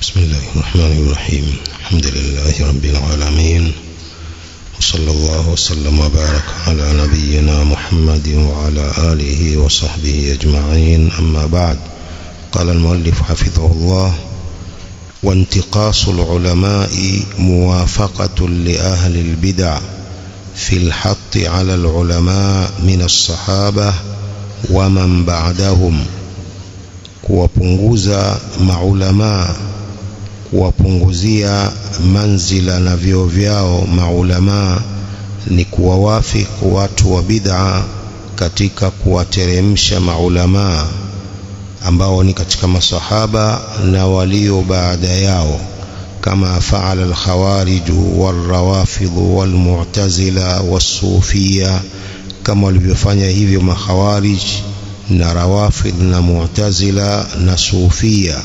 بسم الله الرحمن الرحيم. الحمد لله رب العالمين، وصلى الله وسلم وبارك على نبينا محمد وعلى آله وصحبه أجمعين. أما بعد، قال المؤلف حفظه الله: وانتقاص العلماء موافقة لأهل البدع في الحث على العلماء من الصحابة ومن بعدهم. kuwapunguza maulama, kuwapunguzia manzila na vyeo vyao maulama ni kuwawafiki watu wa bid'a katika kuwateremsha maulama ambao ni katika masahaba na walio baada yao, kama faala al-khawarij wal-rawafid wal-mu'tazila was-sufiyya, kama walivyofanya hivyo makhawarij na rawafid na mu'tazila na sufia.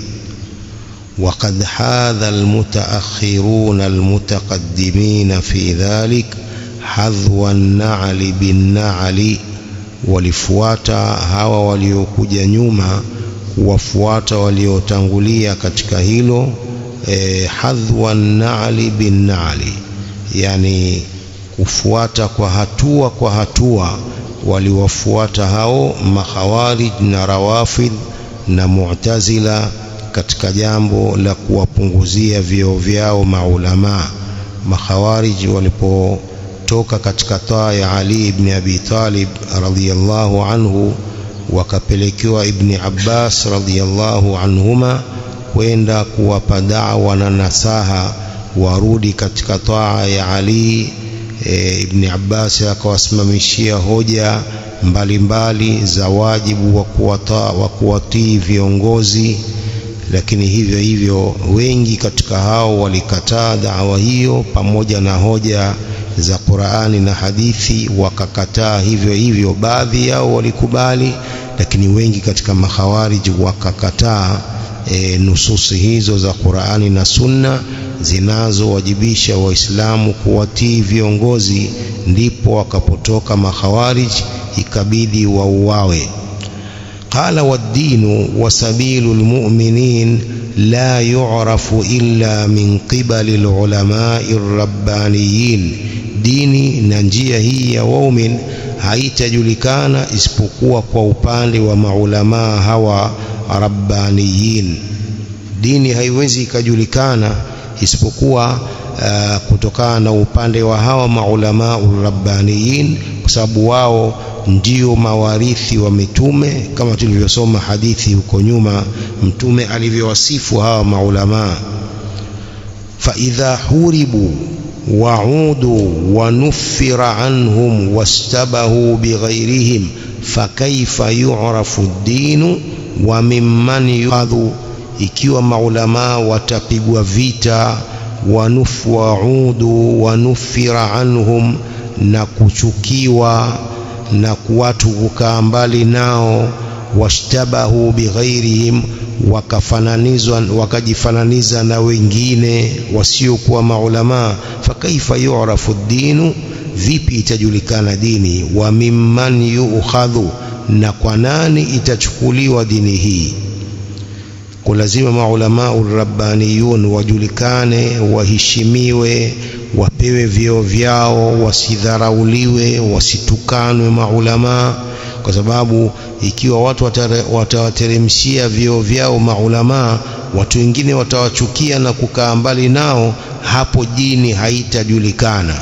وقد حاذ المتأخرون المتقدمين في ذلك حذو النعل بالنعل، walifuata hawa waliokuja nyuma kuwafuata waliotangulia katika hilo. Hadhwa an-na'li bin-na'li, yani kufuata kwa hatua waliwafuata hao makhawarij na rawafid na mu'tazila katika jambo la kuwapunguzia vyeo vyao maulama. Makhawarij walipotoka katika taa ya Ali ibn Abi Talib radhiyallahu anhu, wakapelekewa Ibn Abbas radhiyallahu anhuma kwenda kuwapa da'wa na nasaha warudi katika taa ya Ali. Ibn Abbas akawasimamishia hoja mbalimbali za wajibu wa kuwatii viongozi, lakini hivyo hivyo wengi katika hao walikataa da'wa hiyo, pamoja na hoja za Qur'ani na hadithi wakakataa hivyo hivyo. Baadhi yao walikubali, lakini wengi katika makhawarij wakakataa nususi hizo za Qur'ani na Sunna zinazowajibisha Waislamu kuwatii viongozi. Ndipo wakapotoka makhawarij, ikabidi wauawe. قال: والدين وسبيل المؤمنين لا يعرف إلا من قبل العلماء الربانيين. dini na njia hii ya waumin haitajulikana isipokuwa kwa upande wa maulama hawa rabbaniyin. Dini haiwezi ikajulikana isipokuwa kutokana na upande wa hawa maulama rabbaniyin, kwa sababu wao ndio mawarithi wa mitume, kama tulivyosoma hadithi huko nyuma mtume alivyowasifu hawa maulama. Fa idha huribu wa'udu wa nuffira anhum wastabahu bighayrihim fakaifa yu'rafu ad-din wa mimman yu'adhu. Ikiwa maulama watapigwa vita, wa'udu wa nuffira anhum, na kuchukiwa na watu kukaa mbali nao, washtabahu bighairihim, wakajifananiza na wengine wasiokuwa maulama, fakaifa yu'rafu ad-din, vipi itajulikana dini? Wa mimman yu'khadhu, na kwa nani itachukuliwa dini hii? Lazima maulama urabbaniyun wajulikane, waheshimiwe, wapewe vyeo vyao, wasidharauliwe, wasitukanwe maulama, kwa sababu ikiwa watu watawateremshia vyeo vyao maulama, watu wengine watawachukia na kukaa mbali nao, hapo dini haitajulikana.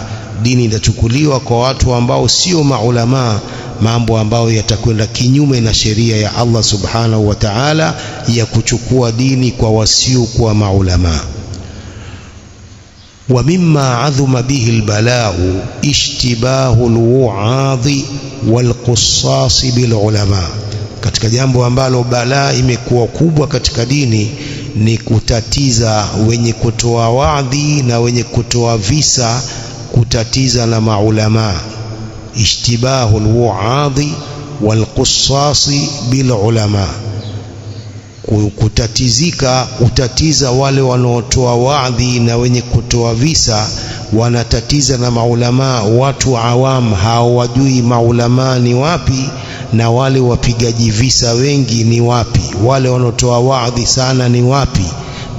Dini itachukuliwa kwa watu ambao sio maulama, mambo ambayo yatakwenda kinyume na sheria ya Allah subhanahu wa ta'ala ya kuchukua dini kwa wasiokuwa maulama. Wa mimma adhuma bihi albala'u ishtibahu alwu'adhi walqussas bilulama, katika jambo ambalo balaa imekuwa kubwa katika dini ni kutatiza wenye kutoa wadhi na wenye kutoa visa, kutatiza na maulama. Ishtibahu alwu'adhi walqussasi bilulama, kutatiza wale wanaotoa wadhi na wenye kutoa visa, wanatatiza na maulama. Watu awam hawajui maulama ni wapi na wale wapigaji visa wengi ni wapi, wale wanaotoa wadhi sana ni wapi.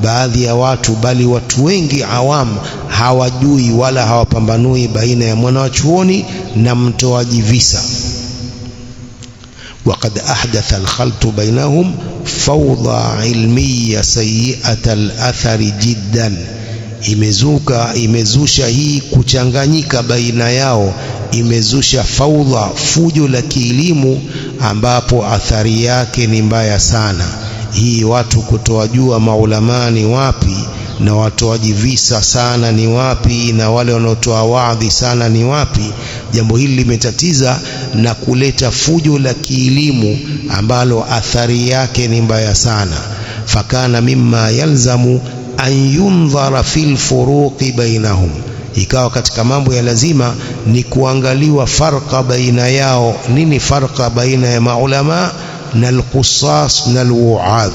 baadhi ya watu, bali watu wengi awam hawajui wala hawapambanui baina ya mwanachuoni na mtoaji visa. وقد أحدث الخلط بينهم فوضى علمية سيئة الأثر جدا. imezusha hii kuchanganyika baina yao, imezusha faudha, fujo la kielimu ambapo athari yake ni mbaya sana. Hii watu kutowajua maulama ni wapi na watoaji visa sana ni wapi na wale wanaotoa waadhi sana ni wapi, jambo hili limetatiza na kuleta fujo la kielimu ambalo athari yake ni mbaya sana. Fakana mimma yalzamu an yundhara fil furuqi bainahum, ikawa katika mambo ya lazima ni kuangaliwa farqa baina yao. Nini farqa baina ya maulama na al-qussas na al-wu'adh?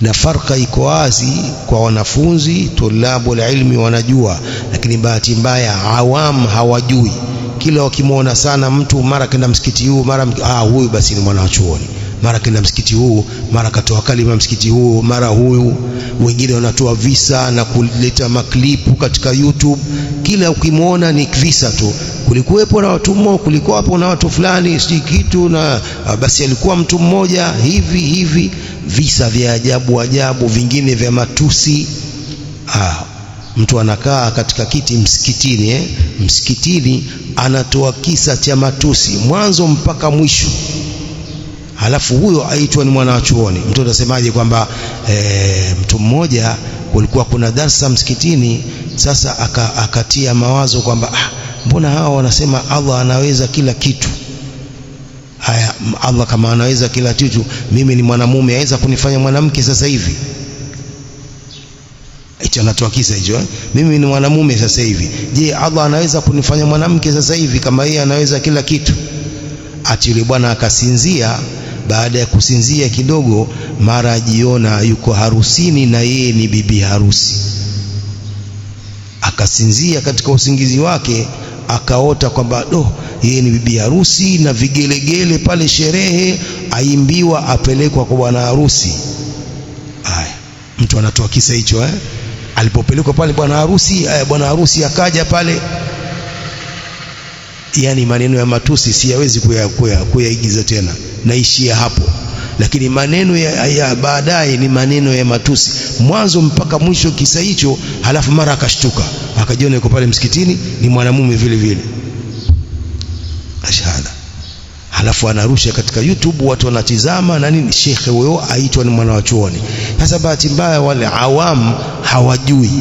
Na farqa iko wazi kwa wanafunzi tulabul ilmi wanajua, lakini bahati mbaya awam hawajui. Kila wakimwona sana mtu, mara kenda msikiti huu, mara huyu basi ni mwanachuoni, mara kenda msikiti huu, mara katoa kalima msikiti huu, mara huyu. Wengine wanatoa visa na kuleta maklipu katika YouTube, kila ukimwona ni visa tu. Kulikuwepo na watu mmoja, kulikuwa hapo na watu fulani si kitu, na basi alikuwa mtu mmoja hivi, visa vya ajabu ajabu, vingine vya matusi. Mtu anakaa katika kiti msikitini, msikitini anatoa kisa cha matusi mwanzo mpaka mwisho, halafu huyo aitwa ni mwanachuoni. Mtu atasemaje kwamba mtu mmoja kulikuwa kuna darasa msikitini, sasa akatia mawazo kwamba mbona hawa wanasema Allah anaweza kila kitu? Haya, Allah kama anaweza kila kitu, mimi ni mwanamume, aweza kunifanya mwanamke sasa hivi? Hicho anatoa kisa hicho, mimi ni mwanamume sasa hivi, je, Allah anaweza kunifanya mwanamke sasa hivi kama yeye anaweza kila kitu? Ati yule bwana akasinzia. Baada ya kusinzia kidogo, mara ajiona yuko harusini na yeye ni bibi harusi. Akasinzia katika usingizi wake, akaota kwamba yeye ni bibi harusi na vigelegele pale sherehe, aimbiwa, apelekwa kwa bwana harusi. Mtu anatoa kisa hicho alipopelekwa pale bwana harusi akaja pale. Yani maneno ya matusi siyawezi kuyaigiza tena, naishia hapo. Lakini maneno ya baadaye ni maneno ya matusi mwanzo mpaka mwisho kisa hicho. Halafu mara akashtuka, akajiona yuko pale msikitini ni mwanamume vile vile, ashhada. Halafu anarusha katika YouTube, watu wanatizama na nini, shekhe huyo aitwa ni mwanachuoni. Sasa bahati mbaya wale awam hawajui.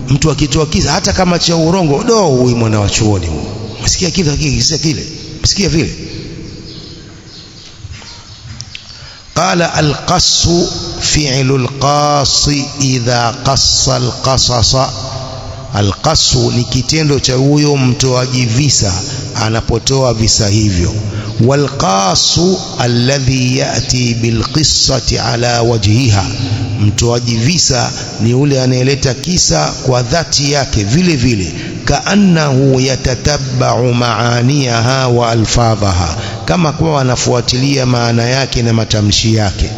Mtu akitoa kisa hata kama cha urongo, huyu mwanachuoni, msikia kile, msikia vile. Qala al-qassu fi'lu al-qasi idha qassa al-qasasa. Al-qassu ni kitendo cha huyo mtoaji visa anapotoa visa hivyo. Wal-qasu alladhi yati bil-qissati ala wajhiha, mtoaji visa ni yule anayeleta kisa kwa dhati yake vile vile, kaannahu yatatabba'u maaniha wa alfadhaha, kama kwa anafuatilia maana yake na matamshi yake.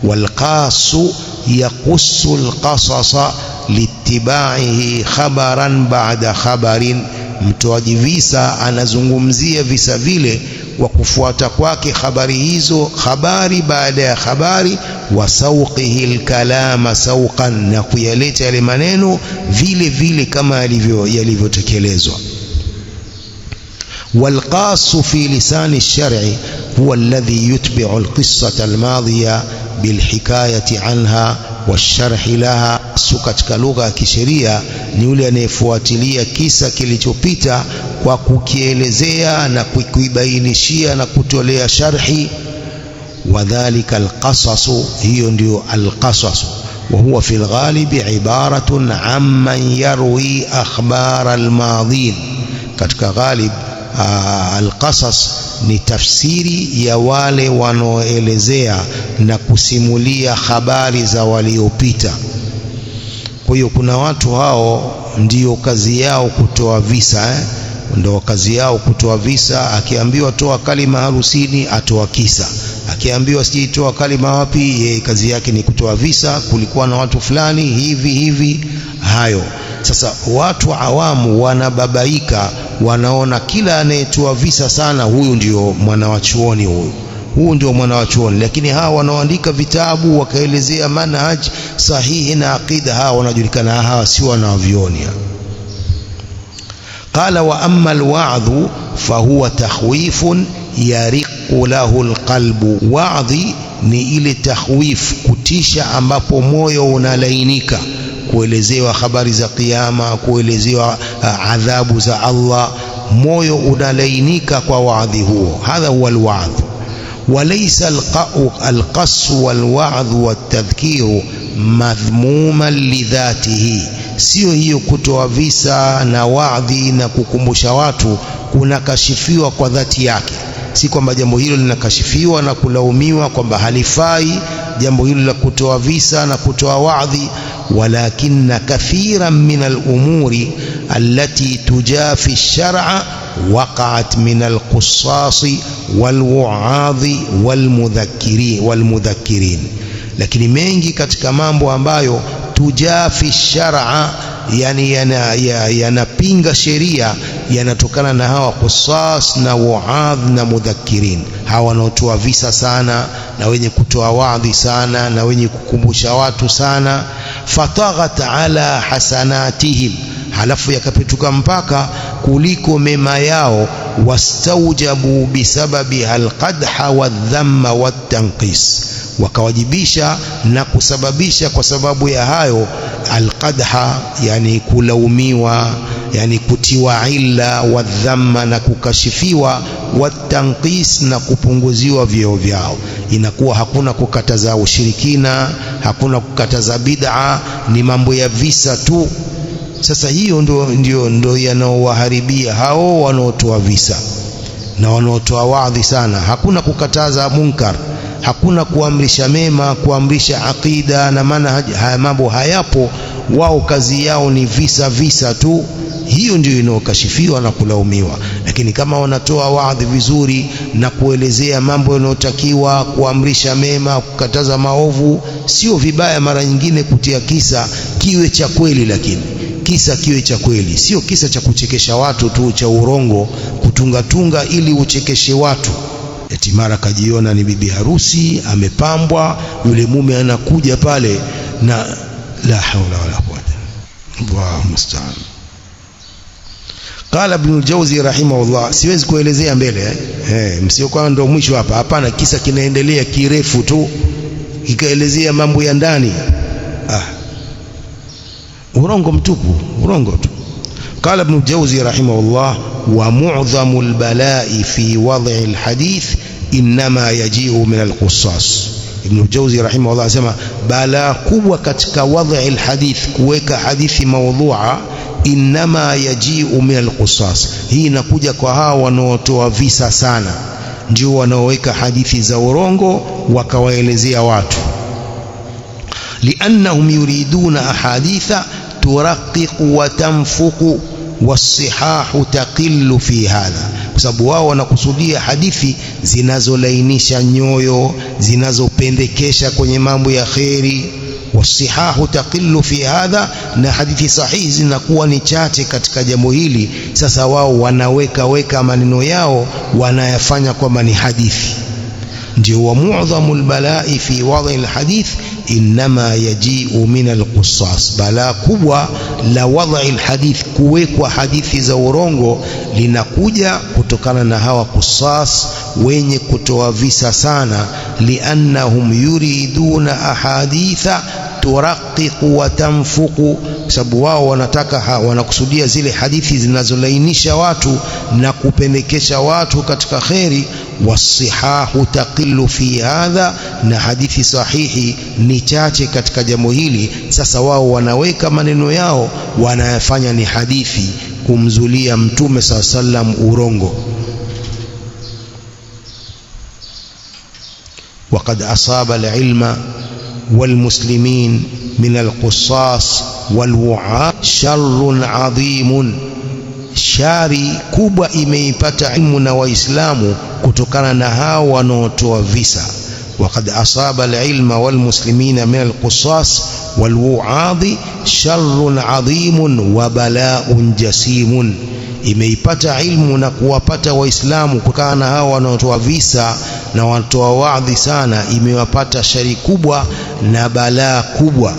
Walqasu yaqussu alqasasa litibaihi khabaran ba'da khabarin, mtoaji visa anazungumzia visa vile kwa kufuata kwake habari hizo, habari baada ya habari. Wa sauqihi alkalama sauqan, na kuyaleta yale maneno vile vile kama yalivyotekelezwa. Walqasu fi lisani ash-shar'i huwa alladhi yutbi'u alqissata almadhiya bilhikayati anha washarhi laha. Katika lugha ya kisheria ni yule anayefuatilia kisa kilichopita kwa kukielezea na kuibainishia na kutolea sharhi. Wadhalika alqasasu, hiyo ndio alqasasu. Wa huwa fil ghalibi ibaratun amman yarwi akhbar almadhin. Katika ghalib alqasas ni tafsiri ya wale wanaoelezea na kusimulia habari za waliopita. Kwa hiyo kuna watu hao ndio kazi yao kutoa visa, ndio kazi yao kutoa visa. Akiambiwa toa kalima harusini, atoa kisa. Akiambiwa sijitoa kalima wapi, yeye kazi yake ni kutoa visa, kulikuwa na watu fulani hivi hayo. Sasa watu awamu wanababaika, wanaona kila anayetoa visa sana huyu ndio mwanawachuoni, huyu ndio mwanawachuoni. Lakini hawa wanaoandika vitabu wakaelezea manhaj sahihi na aqida, hawa wanajulikana, hawa si wanavyuoni. Qala wa amma alwa'dhu fahuwa takhwifun yariqu lahu alqalbu. Wa'dhi ni ile takhwif, kutisha ambapo moyo unalainika, kuelezewa habari za kiyama, kuelezewa adhabu za Allah, moyo unalainika kwa wa'dhi huo. Hadha huwa alwa'dh. Walaysa alqas walwa'dh watadhkiru madhmuman lidhatihi. Sio hiyo kutoa visa na wa'dhi na kukumbusha watu kunakashifiwa kwa dhati yake, si kwamba jambo hilo linakashifiwa na kulaumiwa kwamba halifai jambo hilo la kutoa visa na kutoa wa'dhi. Walakinna kathiran min al-umuri allati tujafi ash-shar'a waqa'at min al-qussasi wal-wu'adhi wal-mudhakkirin. Lakini mengi katika mambo ambayo tujafi shar'a, yani yanapinga sheria, yanatokana na hawa qusas na wuadh na mudhakkirin, hawa wanaotoa visa sana na wenye kutoa wadhi sana na wenye kukumbusha watu sana. Fataghat ala hasanatihim, halafu yakapetuka mpaka kuliko mema yao. Wastaujabu bisababi alqadha wadhamma watanqis, wakawajibisha na kusababisha kwa sababu ya hayo alqadha, yani kulaumiwa, yani kutiwa illa, wadhamma na kukashifiwa, watanqis na kupunguziwa vyeo vyao. Inakuwa hakuna kukataza ushirikina, hakuna kukataza bid'a, ni mambo ya visa tu. Sasa hiyo ndio yanaowaharibia hao wanaotoa visa na wanaotoa wadhi sana. Hakuna kukataza munkar, hakuna kuamrisha mema, kuamrisha aqida na manhaj, haya mambo hayapo. Wao kazi yao ni visa tu. Hiyo ndio inayokashifiwa na kulaumiwa. Lakini kama wanatoa wadhi vizuri na kuelezea mambo yanayotakiwa, kuamrisha mema, kukataza maovu, sio vibaya mara nyingine kutia kisa kiwe cha kweli, lakini kisa kiwe cha kweli, sio kisa cha kuchekesha watu tu, cha urongo, kutunga ili uchekeshe watu. Eti mara kajiona ni bibi harusi, amepambwa, yule mume anakuja pale na la haula wala quwwata, Allahu musta'an. Qala Ibn al-Jawzi rahimahullah, siwezi kuelezea mbele msio kwa ndo mwisho hapa, hapana, kisa kinaendelea kirefu tu, kikaelezea mambo ya ndani, urongo mtupu, urongo tu. Qala Ibn al-Jawzi rahimahullah, wa mu'dhamu al-bala'i fi wad'i al-hadith inma yaji'u min al-qussas. Ibn al-Jawzi rahimahullah anasema balaa kubwa katika wad'i al-hadith, kuweka hadithi maudhu'a, inma yaji'u min al-qussas. Hii inakuja kwa hao wanaotoa visa sana, ndio wanaoweka hadithi za urongo wakawaelezea watu. Liannahum yuriduna ahaditha turaqiqu wa tanfuqu wasihahu taqillu fi hadha, kwa sababu wao wanakusudia hadithi zinazolainisha nyoyo, zinazopendekesha kwenye mambo ya kheri. Wasihahu taqillu fi hadha, na hadithi sahihi zinakuwa ni chache katika jambo hili. Sasa wao wanaweka maneno yao, wanayafanya kwamba ni hadithi. Ndio wa mu'dhamul bala'i fi wad'i alhadith inma yaji'u min alqussas. Balaa kubwa la wad'i alhadith, kuwekwa hadithi za urongo, linakuja kutokana na hawa qussas, wenye kutoa visa sana. Liannahum yuriduna ahaditha turaqiqu wa tanfuqu, sababu wao wanataka, wanakusudia zile hadithi zinazolainisha watu na kupendekesha watu katika kheri. Wasihahu taqillu fi hadha, na hadithi sahihi ni chache katika jambo hili. Sasa wao wanaweka maneno yao, wanayafanya ni hadithi, kumzulia Mtume sallam urongo. وقد أصاب العلم والمسلمين من القصاص والوعاء شر عظيم shari kubwa imeipata ilmu na waislamu kutokana na hao wanaotoa visa. وقد أصاب العلم والمسلمين من القصاص والوعاظ شر عظيم وبلاء جسيم. Imeipata ilmu na kuwapata waislamu kutokana na hao wanaotoa visa na watoa waadhi sana, imewapata shari kubwa na balaa kubwa.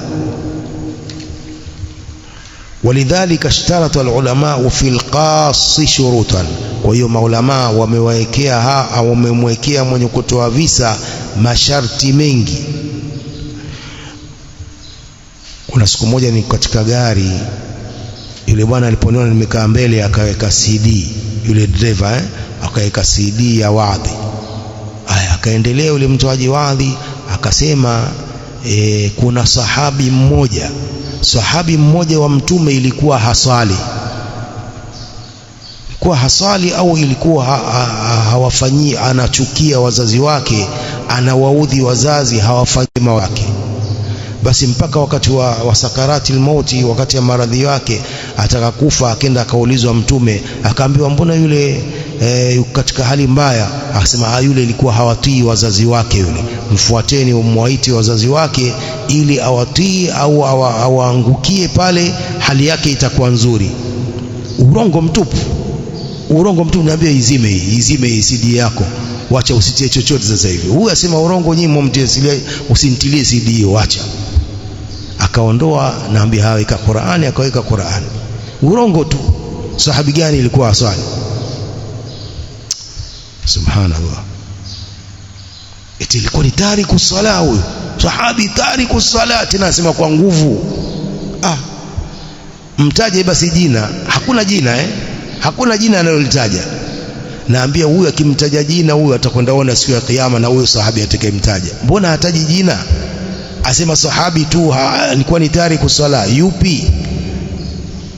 ولذلك اشترط العلماء في القاص شروطا. kwa hiyo maulama wamewekea au wamemwekea mwenye kutoa visa masharti mengi. Kuna siku moja ni katika gari, yule bwana aliponiona nimekaa mbele akaweka CD, yule driver akaweka CD ya wadhi. Haya, akaendelea yule mtoaji wadhi akasema kuna sahabi mmoja wa mtume ilikuwa hasali au ilikuwa hawafanyii, anachukia wazazi wake, anawaudhi wazazi, hawafanyii wake. Basi mpaka wakati wa sakarati mauti, wakati ya maradhi yake ataka kufa, akaenda akaulizwa mtume, akaambiwa mbona yule katika hali mbaya? Akasema yule ilikuwa hawatii wazazi wake, yule mfuateni umwaite wazazi wake ili awatii au awaangukie pale, hali yake itakuwa nzuri. Urongo mtupu. Niambia izime CD yako, wacha usitie chochote sasa hivi. Huyu asema urongo, nyinyi mumtilie, usintilie CD hiyo, wacha. Akaondoa, naambia haweka Qur'ani, akaweka Qur'ani. Urongo tu. Sahabi gani ilikuwa aswali? Subhanallah. Eti ilikuwa ni tariku sala huyo. Sahabi tariku sala, tena asema kwa nguvu. Mtaje basi jina. Hakuna jina hakuna jina analolitaja. Naambia huyu akimtaja jina, huyu atakwenda ona siku ya kiyama na huyo sahabi atakayemtaja. Mbona hataji jina? Asema sahabi tu alikuwa ni tariku sala. Yupi?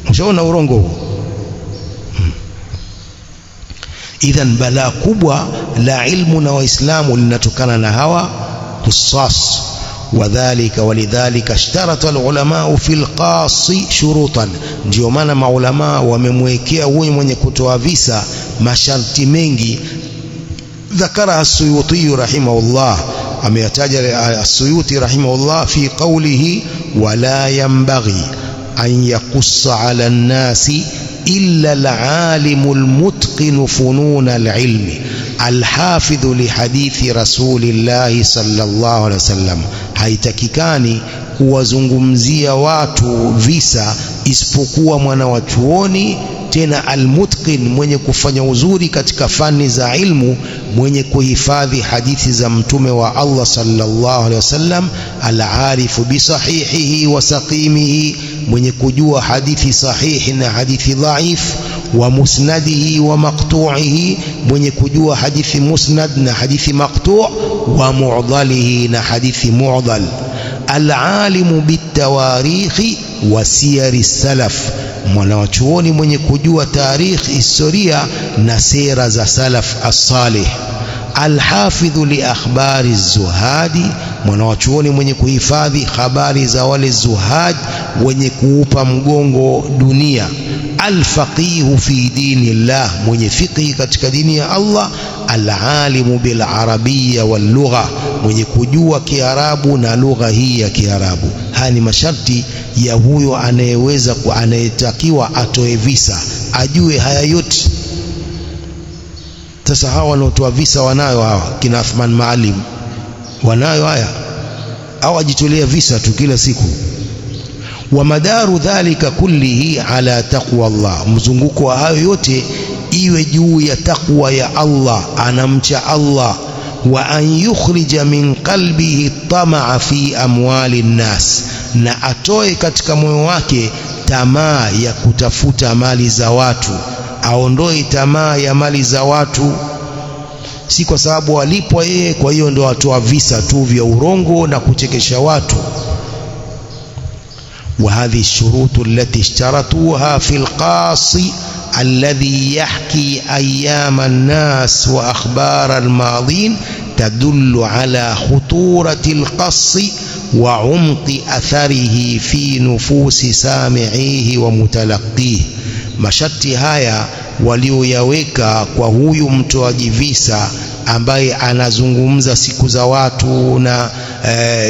Ushaona urongo huo? Idhan balaa kubwa la ilmu na waislamu linatokana na hawa qissas. ولذلك اشترط العلماء في القاص شروطا. ndio maana maulama wamemwekea huyu mwenye kutoa visa masharti mengi. ذكرها السيوطي رحمه الله, ameyataja السيوطي رحمه الله في قوله ولا ينبغي أن يقص على الناس إلا العالم المتقن فنون العلم الحافظ لحديث رسول الله صلى الله عليه وسلم. haitakikani kuwazungumzia watu visa isipokuwa mwana wa chuoni, tena almutqin, mwenye kufanya uzuri katika fani za ilmu, mwenye kuhifadhi hadithi za mtume wa Allah sallallahu alaihi wasallam, al-arifu bi sahihihi wa saqimihi, mwenye kujua hadithi sahihi na hadithi dhaif, wa musnadihi wa maqtu'ihi, mwenye kujua hadithi musnad na hadithi maqtu', wa mu'dhalihi na hadithi mu'dhal. Al-alimu bitawarikhi wa siyari salaf, mwanachuoni mwenye kujua tarikh, historia na sera za salaf as-salih. Al-hafidhu li akhbari zuhadi, mwanachuoni mwenye kuhifadhi habari za wale zuhad wenye kuupa mgongo dunia. Al-faqihu fi dinillah, mwenye fiqhi katika dini ya Allah. Al-alimu bil arabiyya wal lugha, mwenye kujua Kiarabu na lugha hii ya Kiarabu. Haya ni masharti ya huyo anayetakiwa atoe visa, ajue haya yote. Sasa hawa wanaotoa visa wanayo, hawa kina Athman Maalim wanayo haya, au ajitolea visa tu kila siku. Wa madaru dhalika kullihi ala taqwa Allah, mzunguko wa hayo yote iwe juu ya taqwa ya Allah, anamcha Allah. Wa an yukhrija min qalbihi tamaa fi amwali nnas, na atoe katika moyo wake tamaa ya kutafuta mali za watu, aondoe tamaa ya mali za watu. Si kwa sababu walipwa yeye, kwa hiyo ndio atoa visa tu vya urongo na kuchekesha watu. وهذه الشروط التي اشترطوها في القاص الذي يحكي أيام الناس وأخبار الماضين تدل على خطورة القص وعمق أثره في نفوس سامعيه ومتلقيه. masharti haya walioyaweka kwa huyu mtoaji visa ambaye anazungumza siku za watu na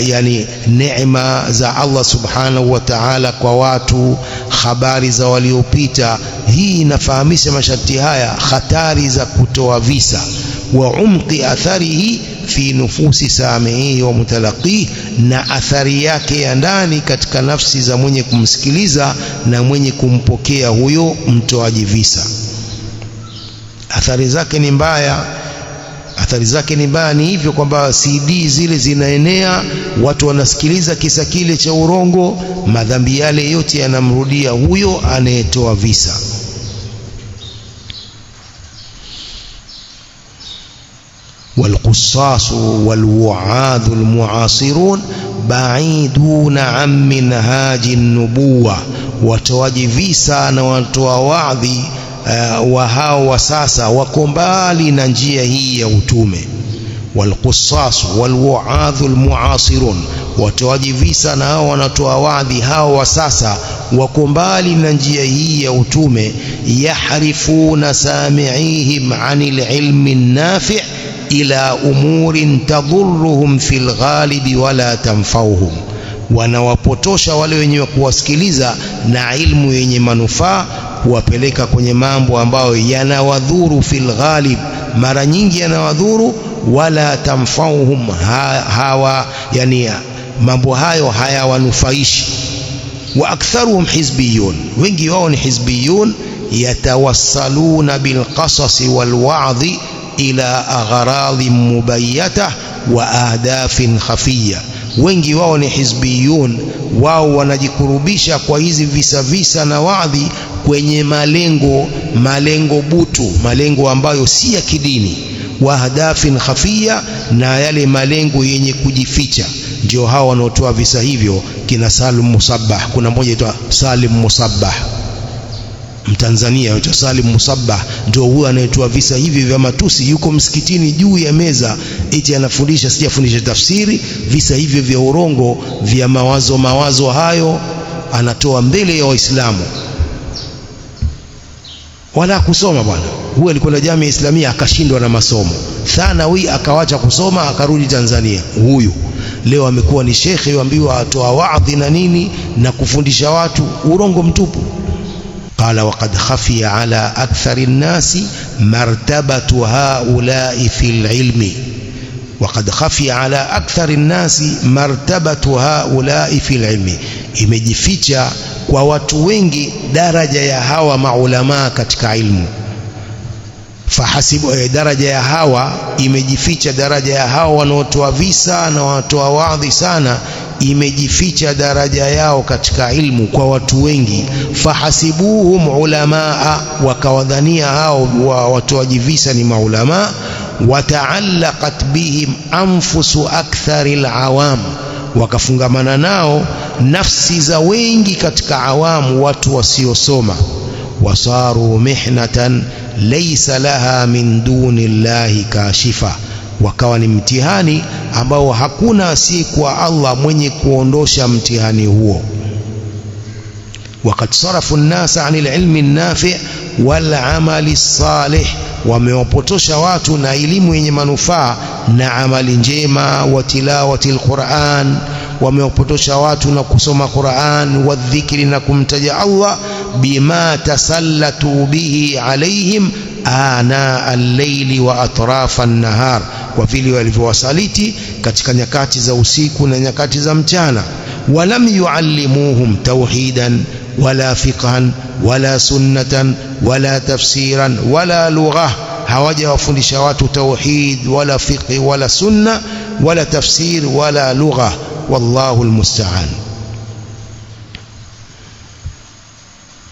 yani neema za Allah subhanahu wa ta'ala kwa watu, habari za waliopita. Hii inafahamisha masharti haya hatari za kutoa visa, wa umqi atharihi fi nufusi sami'ihi wa mutalaqi, na athari yake ya ndani katika nafsi za mwenye kumsikiliza na mwenye kumpokea huyo mtoaji visa. Athari zake ni mbaya. Athari zake ni mbaya ni hivyo kwamba CD zile zinaenea, watu wanasikiliza kisa kile cha urongo, madhambi yale yote yanamrudia huyo anayetoa visa. والقصاص والوعاظ المعاصرون بعيدون عن منهاج النبوة. watoaji visa na watoa wadhi wa hao wa sasa wako mbali na njia hii ya utume. Walqusas walwa'adh almu'asirun, watoaji visa na hao wanatoa wadhi hao wa sasa wako mbali na njia hii ya utume. Yahrifuna sami'ihim 'anil ilmi an-nafi' ila umurin tadhurruhum fil ghalibi wala tanfauhum, wanawapotosha wale wenye kuwasikiliza na ilmu yenye manufaa kuwapeleka kwenye mambo ambayo yanawadhuru fil ghalib, mara nyingi yanawadhuru, wala tamfauhum, hawa yani mambo hayo hayawanufaishi. Wa aktharuhum hizbiyun, wengi wao ni hizbiyun, yatawassaluna bil qasasi wal wa'dhi ila agharadhi mubayyata wa ahdafin khafiyya. Wengi wao ni hizbiyun, wao wanajikurubisha kwa hizi visa na wadhi kwenye malengo butu, malengo ambayo si ya kidini, wa ahdafin khafiyya, na yale malengo yenye kujificha. Ndio hao wanaotoa visa hivyo, kina Salim Musabbah. Kuna mmoja aitwa Salim Musabbah, Mtanzania aitwa Salim Musabbah, ndio huyo anayetoa visa hivi vya matusi. Yuko msikitini juu ya meza eti anafundisha, sijafundisha tafsiri, visa hivyo vya urongo vya mawazo hayo anatoa mbele ya Waislamu. Wala kusoma bwana. Huyo alikwenda Jamia Islamia akashindwa na masomo, thanawi akawacha kusoma akarudi Tanzania. Huyu leo amekuwa ni shekhe, yuambiwa atoa waadhi na nini na kufundisha watu urongo mtupu. قال وقد خفي على أكثر الناس مرتبة هؤلاء في العلم. وقد خفي على أكثر الناس مرتبة هؤلاء في العلم. imejificha kwa watu wengi daraja ya hawa maulama katika ilmu. Fahasibu daraja ya hawa, imejificha daraja ya hawa wanaotoa visa na wanaotoa wadhi sana, imejificha daraja yao katika ilmu kwa watu wengi. Fahasibuhum ulamaa, wakawadhania hao watoaji visa ni maulama. Wataallaqat bihim anfusu aktharil awam, wakafungamana nao nafsi za wengi katika awamu, watu wasiosoma. Wasaru mihnatan laysa laha min duni llahi kashifa, wakawa ni mtihani ambao hakuna asiyekuwa Allah mwenye kuondosha mtihani huo. Waqad sarafu an-nasa 'anil ilmi an-nafi' wal 'amali as-salih, wamewapotosha watu na elimu yenye manufaa na amali njema. Wa tilawati al-Qur'an, wamewapotosha watu na kusoma Qur'an. Wa dhikri, na kumtaja Allah. Bima tasallatu bihi alaihim ana al-layli wa atrafa an-nahar, kwa vile walivyowasaliti katika nyakati za usiku na nyakati za mchana. Walam yuallimuhum tauhidan wala fiqhan wala sunnatan wala tafsiran wala lugha, hawajawafundisha watu tauhid wala fiqh wala sunna wala tafsir wala lugha. Wallahu almusta'an.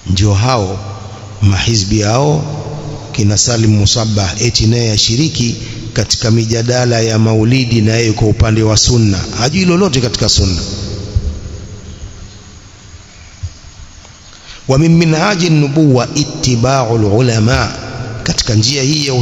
Ndio hao mahizbi hao kina Salim Musabbah, eti naye ashiriki katika mijadala ya maulidi na yeye kwa upande wa sunna, hajui lolote katika sunna. Wa min minhaji nubuwa ittiba'ul ulama, katika njia hii ya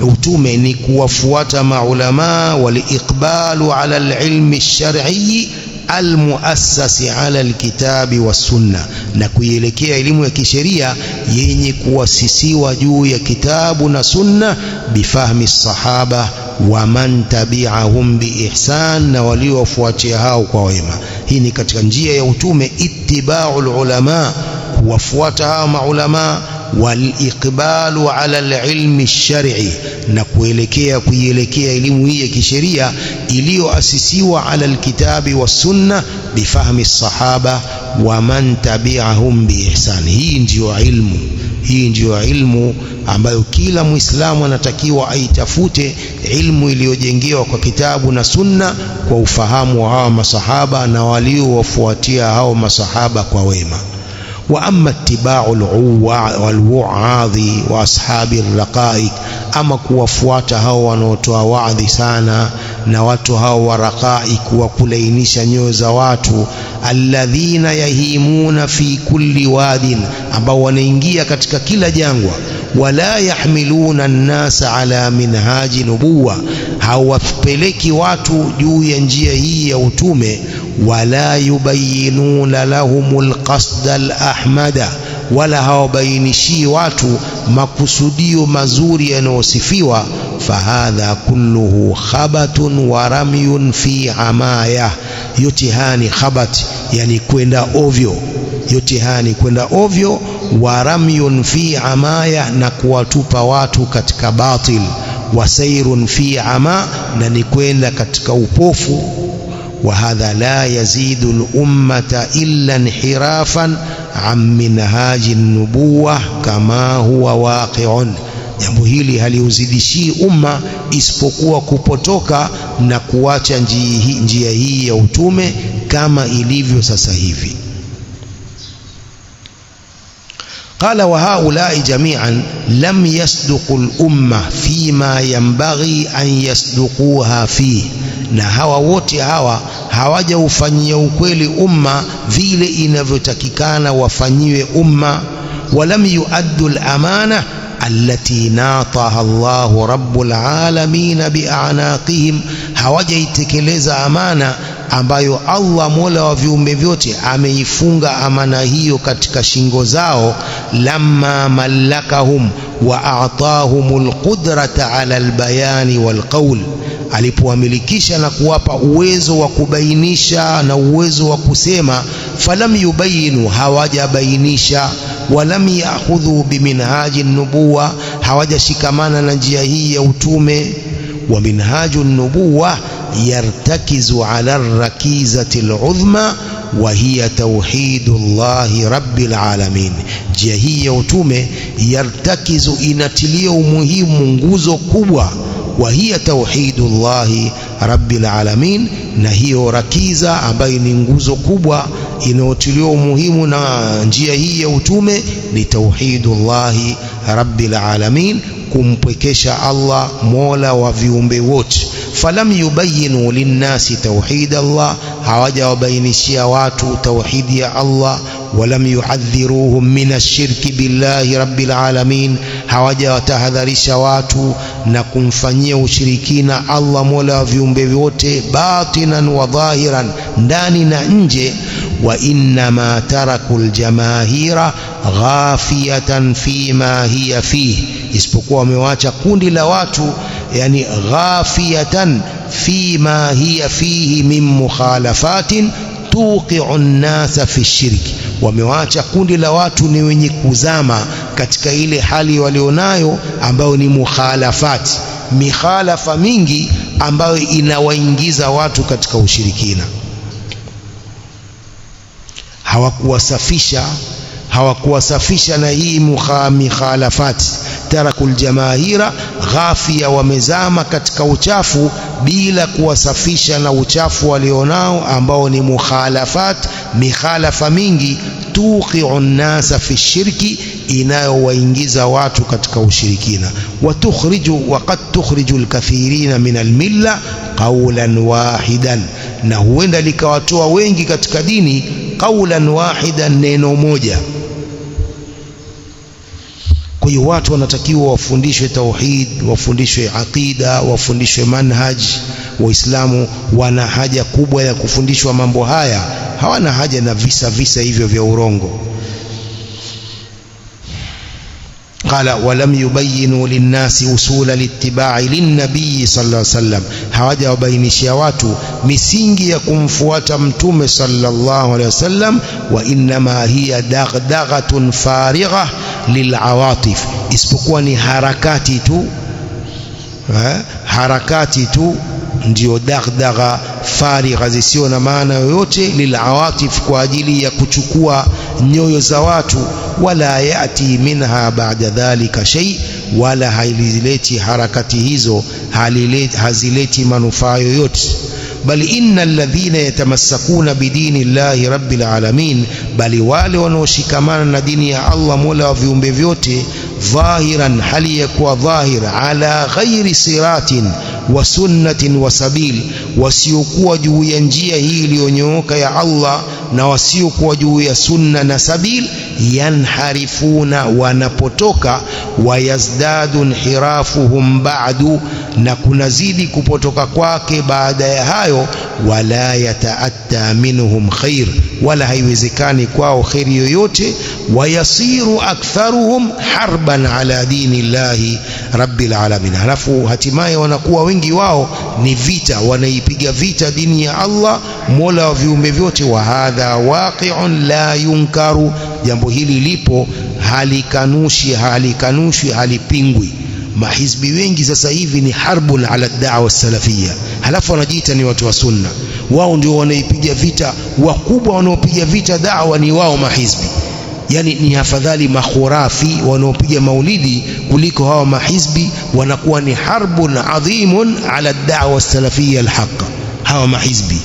utume ni kuwafuata maulama. Wal iqbalu ala al-ilmi ash-shar'i almuassasi ala alkitabi wassunna, na kuielekea elimu ya kisheria yenye kuasisiwa juu ya kitabu na sunna, bifahmi sahaba wa man tabi'ahum biihsan, na waliofuatia hao kwa wema. Hii ni katika njia ya utume, ittiba'ul ulama, kuwafuata hao maulama, waliqbalu ala alilmi ash-shar'i, na kuielekea elimu hii ya kisheria iliyoasisiwa ala alkitabi was-sunna bifahmi sahaba wa man tabi'ahum biihsan. Hii ndiyo ilmu ambayo kila Muislamu anatakiwa aitafute, ilmu iliyojengewa kwa kitabu na sunna, kwa ufahamu wa hawa masahaba na waliowafuatia hao masahaba kwa wema. Wa amma ittiba'ul walwa'adhi wa ashabi raqaiq, ama kuwafuata hao wanaotoa waadhi sana na watu hao wa raqaiq, wa kulainisha nyoyo za watu, alladhina yahimuna fi kulli wadin, ambao wanaingia katika kila jangwa, wala yahmiluna an-nasa ala minhaji nubuwa, hawapeleki watu juu ya njia hii ya utume, wala yubayyinuna lahumul qasda al-ahmada, wala hawabainishi watu makusudio mazuri yanayosifiwa. Fahadha kulluhu khabatun wa ramyun fi amaya, yote hani khabat, yani kwenda ovyo, yote hani kwenda ovyo, wa ramyun fi amaya, na kuwatupa watu katika batil, wa sayrun fi ama, na ni kwenda katika upofu. وهذا لا يزيد الأمة إلا انحرافا عن منهاج النبوة كما هو واقع. Jambo hili haliuzidishi umma isipokuwa kupotoka na kuacha njia hii ya utume kama ilivyo sasa hivi. قال وهؤلاء جميعا لم يصدقوا الأمة فيما ينبغي أن يصدقوها فيه, na hawa wote hawa hawajaufanyia ukweli umma vile inavyotakikana wafanyiwe umma. Walam yuaddu al-amana allati nataha Allahu rabbul alamin bi'anaqihim, hawajaitekeleza amana ambayo Allah Mola wa viumbe vyote ameifunga amana hiyo katika shingo zao. Lamma mallakahum wa a'tahumul qudrata ala albayani walqawl, alipoamilikisha na kuwapa uwezo wa kubainisha na uwezo wa kusema. Falam yubayinu, hawajabainisha. Walam ya'khudhu biminhaji nubuwa, hawajashikamana na njia hii ya utume. Wa minhaju nubuwa yartakizu ala rakizati al-udhma wa hiya tauhidullahi rabbil alamin. Njia hii ya utume yartakizu, inatilia umuhimu nguzo kubwa, wa hiya tauhidullahi rabbil alamin, na hiyo rakiza ambayo ni nguzo kubwa inayotilia umuhimu na njia hii ya utume ni tauhidullahi rabbil alamin, kumpwekesha Allah Mola wa viumbe wote. Falam yubayinu linnasi tauhid Allah, hawajawabainishia watu tauhidi ya Allah. Walam yuhadhiruhum min ashirki billahi rabbil alamin, hawajawatahadharisha watu na kumfanyia ushirikina Allah Mola wa viumbe wote, batinan wa dhahiran, ndani na nje. Wa innama tarakul jamahira ghafiyatan fima hiya fihi, isipokuwa wamewacha kundi la watu, yani ghafiyatan fima hiya fihi min mukhalafatin tuqi'u an-nasa fi shirki, wamewacha kundi la watu ni wenye kuzama katika ile hali walionayo ambayo ni mukhalafati, mikhalafa mingi ambayo inawaingiza watu katika ushirikina. Hawakuwasafisha na hii mikhalafati. Tarakul jamahira ghafia, wamezama katika uchafu bila kuwasafisha na uchafu walionao ambao ni mukhalafat, mikhalafa mingi. Tuqi'u an-nasa fi shirki, inayowaingiza watu katika ushirikina. Wa qad tukhriju al-kathirina min al-milla qawlan wahidan, na huenda likawatoa wengi katika dini qawlan wahidan, neno moja. Kwa hiyo watu wanatakiwa wafundishwe tauhid, wafundishwe aqida, wafundishwe manhaj, Waislamu wana haja kubwa ya kufundishwa mambo haya, hawana haja na visa hivyo vya urongo. قال ولم يبينوا للناس وصول الاتباع للنبي صلى الله عليه وسلم, hawaja wabainishia watu misingi ya kumfuata mtume sallallahu alaihi wasallam. Wa inma hiya daghdaghatun farigha lilawatif, isipokuwa ni harakati tu ndio daghdagha farigha, zisio na maana yoyote, lilawatif, kwa ajili ya kuchukua nyoyo za watu. Wala yati minha ba'da dhalika shay, wala hailileti harakati hizo, hazileti manufaa yoyote. Bali innal ladhina yatamassakuna bidini llahi rabbil alamin, bali wale wanaoshikamana na dini ya Allah mola wa viumbe vyote, dhahiran, hali ya kuwa dhahir, ala ghairi siratin wa sunnatin wa sabil, wasiokuwa juu ya njia hii iliyonyooka ya Allah na wasiokuwa juu ya sunna na sabil, yanharifuna, wanapotoka, wayazdadu inhirafuhum ba'du, na kunazidi kupotoka kwake baada ya hayo, wala yataatta minhum khair, wala haiwezekani kwao khairi yoyote, wayasiru aktharuhum harban ala dini llahi rabbil alamin, halafu hatimaye wanakuwa wengi wao ni vita, wanaipiga vita dini ya Allah mola wa viumbe vyote. Wa hadha waqi'un la yunkaru, jambo hili lipo, halikanushi, halipingwi. Mahizbi wengi sasa hivi ni harbun ala da'wa salafia, halafu wanajiita ni watu wa sunna. Wao ndio wanaipiga vita, wakubwa wanaopiga vita da'wa ni wao mahizbi. Yani ni afadhali makhurafi wanaopiga maulidi kuliko hawa mahizbi, wanakuwa ni harbun adhimun ala da'wa salafia alhaq. Hawa mahizbi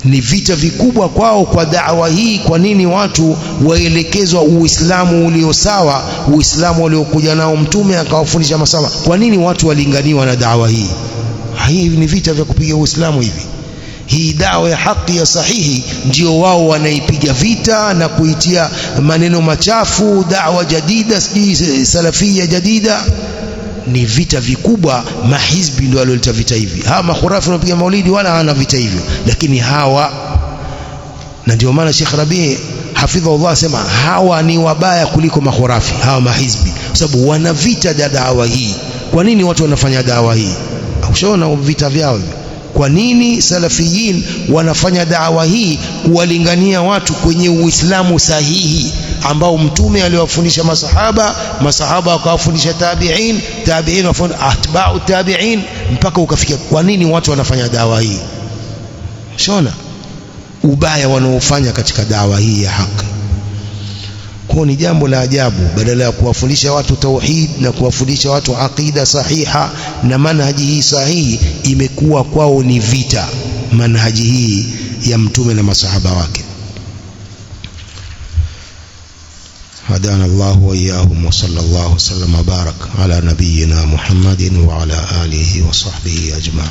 ni vita vikubwa kwao kwa da'wa hii. Kwa nini watu waelekezwa Uislamu ulio sawa, Uislamu uliokuja nao mtume akawafundisha masaba? Kwa nini watu walinganiwa na da'wa hii? Hii ni vita vya kupiga Uislamu hivi. Hii da'wa ya haki ya sahihi ndio wao wanaipiga vita na kuitia maneno machafu, da'wa jadida, salafia jadida. Ni vita vikubwa. Mahizbi ndio walioleta vita hivi. Hawa makhurafi wanapiga maulidi wala hawana vita hivyo, lakini hawa, na ndio maana Sheikh Rabi hafidhahullah sema hawa ni wabaya kuliko makhurafi, hawa mahizbi, kwa sababu wana vita da'wa hii. Kwa nini watu wanafanya da'wa hii? Ushaona vita vyao hivyo. Kwa nini salafiyin wanafanya da'wa hii, kuwalingania watu kwenye Uislamu sahihi ambao mtume aliwafundisha masahaba wakawafundisha tabi'in wafundisha atba'u tabi'in mpaka ukafikia. Kwa nini watu wanafanya da'wa hii? Shona ubaya wanaofanya katika da'wa hii ya haki. Kwa ni jambo la ajabu, badala ya kuwafundisha watu tauhid na kuwafundisha watu aqida sahiha na manhaji hii sahihi, imekuwa kwao ni vita manhaji hii ya mtume na masahaba wake. هدانا الله وإياهم وصلى الله وسلم وبارك على نبينا محمد وعلى آله وصحبه أجمعين.